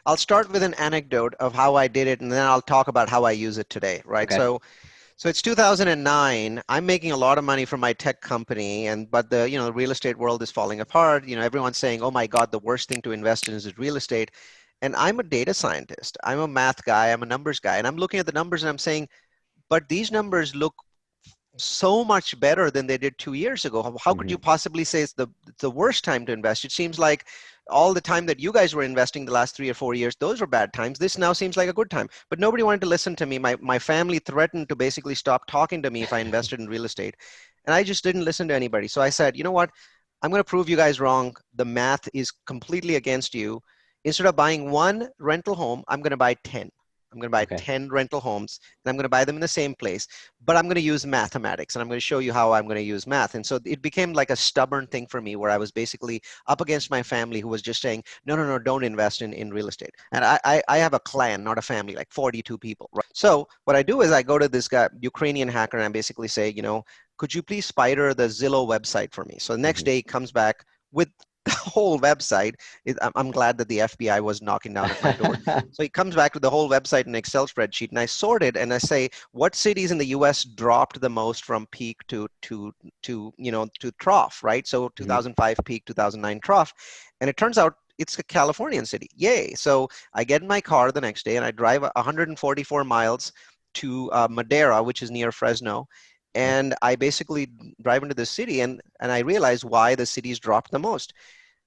I'll start with an anecdote of how I did it, and then I'll talk about how I use it today, right? Okay. So it's 2009. I'm making a lot of money from my tech company, but the real estate world is falling apart. Everyone's saying, "Oh my God, the worst thing to invest in is real estate." And I'm a data scientist. I'm a math guy. I'm a numbers guy, and I'm looking at the numbers and I'm saying, "But these numbers look so much better than they did 2 years ago. How could you Hmm. possibly say it's the worst time to invest? It seems like all the time that you guys were investing the last 3 or 4 years, those were bad times. This now seems like a good time." But nobody wanted to listen to me. My family threatened to basically stop talking to me if I invested in real estate. And I just didn't listen to anybody. So I said, you know what? I'm going to prove you guys wrong. The math is completely against you. Instead of buying one rental home, I'm going to buy 10. I'm going to buy Okay. 10 rental homes, and I'm going to buy them in the same place, but I'm going to use mathematics, and I'm going to show you how I'm going to use math. And so it became like a stubborn thing for me where I was basically up against my family who was just saying, no, no, no, don't invest in real estate. And I have a clan, not a family, like 42 people. Right? So what I do is I go to this guy, Ukrainian hacker, and I basically say, could you please spider the Zillow website for me? So the next Hmm. day he comes back with the whole website. I'm glad that the FBI was knocking down at my door. So he comes back with the whole website in an Excel spreadsheet, and I sort it and I say, what cities in the U.S. dropped the most from peak to trough, right? So Hmm. 2005 peak, 2009 trough, and it turns out it's a Californian city. Yay! So I get in my car the next day and I drive 144 miles to Madera, which is near Fresno, Okay. and I basically drive into the city and I realize why the cities dropped the most.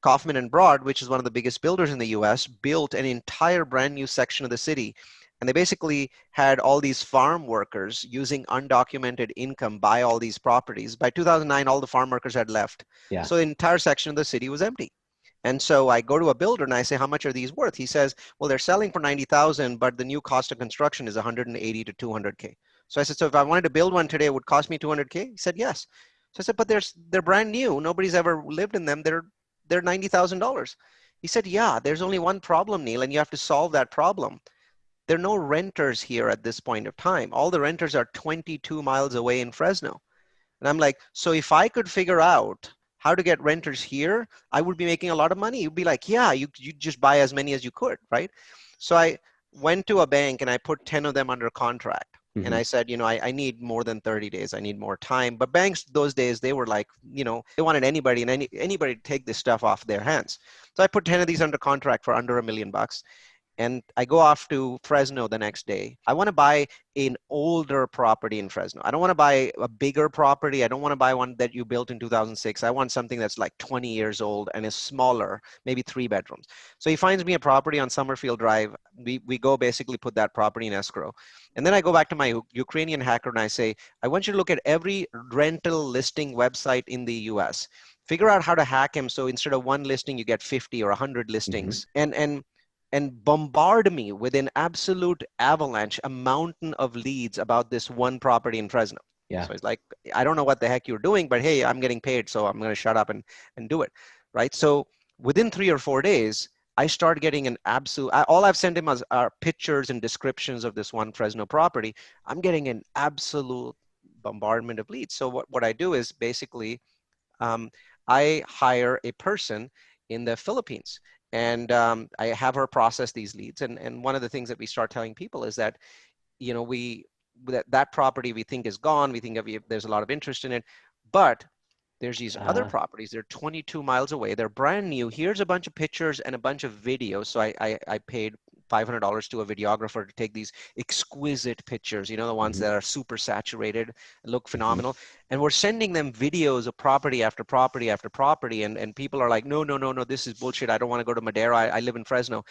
Kaufman and Broad, which is one of the biggest builders in the US, built an entire brand new section of the city. And they basically had all these farm workers using undocumented income buy all these properties. By 2009, all the farm workers had left. Yeah. So the entire section of the city was empty. And so I go to a builder and I say, how much are these worth? He says, well, they're selling for 90,000, but the new cost of construction is 180 to 200K. So I said, so if I wanted to build one today, it would cost me 200K? He said, yes. So I said, but they're brand new. Nobody's ever lived in them. They're $90,000. He said, yeah, there's only one problem, Neil, and you have to solve that problem. There are no renters here at this point of time. All the renters are 22 miles away in Fresno. And I'm like, so if I could figure out how to get renters here, I would be making a lot of money. You'd be like, yeah, you just buy as many as you could, right? So I went to a bank and I put 10 of them under contract. And Hmm. I said, I need more than 30 days. I need more time. But banks those days, they were like, they wanted anybody and anybody to take this stuff off their hands. So I put 10 of these under contract for under $1 million. And I go off to Fresno the next day. I want to buy an older property in Fresno. I don't want to buy a bigger property. I don't want to buy one that you built in 2006. I want something that's like 20 years old and is smaller, maybe 3 bedrooms. So he finds me a property on Summerfield Drive. We go basically put that property in escrow. And then I go back to my Ukrainian hacker and I say, I want you to look at every rental listing website in the US. Figure out how to hack him so instead of one listing, you get 50 or 100 Hmm. listings. And bombard me with an absolute avalanche, a mountain of leads about this one property in Fresno. Yeah. So it's like, I don't know what the heck you're doing, but hey, I'm getting paid, so I'm going to shut up and do it, right? So within 3 or 4 days, I start getting an absolute, all I've sent him are pictures and descriptions of this one Fresno property. I'm getting an absolute bombardment of leads. So what I do is basically um, I hire a person in the Philippines and I have her process these leads. And one of the things that we start telling people is that, that property we think is gone. We think there's a lot of interest in it, but there's these other Uh, properties. They're 22 miles away. They're brand new. Here's a bunch of pictures and a bunch of videos. So I paid $500 to a videographer to take these exquisite pictures, the ones hmm. that are super saturated, look Hmm. phenomenal. And we're sending them videos of property after property after property. And people are like, no, no, no, no, this is bullshit. I don't want to go to Madera. I live in Fresno.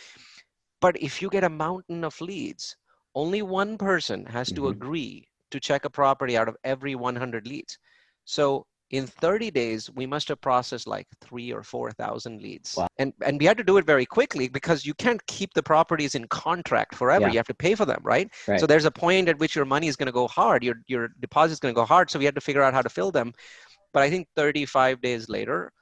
But if you get a mountain of leads, only one person has to Hmm. agree to check a property out of every 100 leads. So in 30 days, we must have processed like 3 or 4,000 leads. Wow. And we had to do it very quickly because you can't keep the properties in contract forever. Yeah. You have to pay for them, right? So Right. there's a point at which your money is going to go hard. Your deposit is going to go hard. So we had to figure out how to fill them. But I think 35 days later,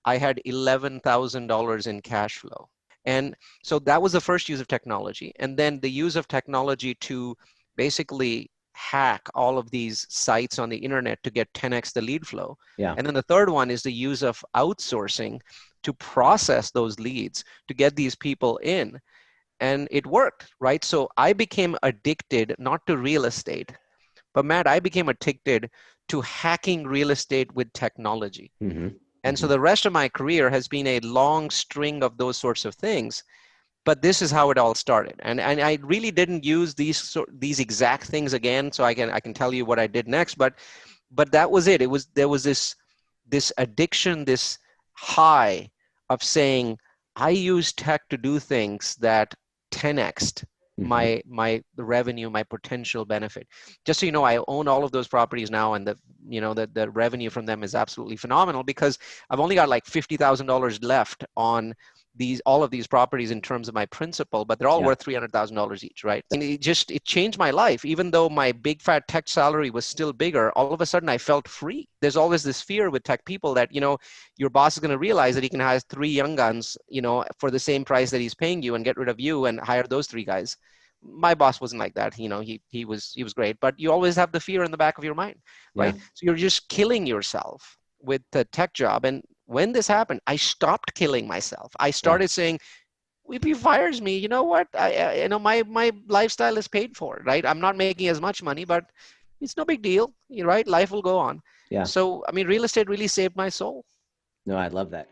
I had $11,000 in cash flow. And so that was the first use of technology. And then the use of technology to basically hack all of these sites on the internet to get 10x the lead flow. Yeah. And then the third one is the use of outsourcing to process those leads to get these people in. and it worked, right? So I became addicted not to real estate, but Matt, I became addicted to hacking real estate with technology. Mm-hmm. And so Mm-hmm. the rest of my career has been a long string of those sorts of things. But this is how it all started. And I really didn't use these exact things again, so I can tell you what I did next. But that was it. There was this addiction, this high of saying, I use tech to do things that 10x'd Mm-hmm. my revenue, my potential benefit. Just so you know, I own all of those properties now, and the revenue from them is absolutely phenomenal because I've only got like $50,000 left on all of these properties in terms of my principal, but they're all Yeah. worth $300,000 each, right? And it changed my life. Even though my big fat tech salary was still bigger, all of a sudden I felt free. There's always this fear with tech people that, your boss is going to realize that he can hire three young guns, for the same price that he's paying you and get rid of you and hire those three guys. My boss wasn't like that. He was great, but you always have the fear in the back of your mind, Yeah. right? So you're just killing yourself with the tech job. And when this happened, I stopped killing myself. I Yeah. started saying, if he fires me, you know what? My lifestyle is paid for, right? I'm not making as much money, but it's no big deal, right? Life will go on. Yeah. So, I mean, real estate really saved my soul. No, I love that.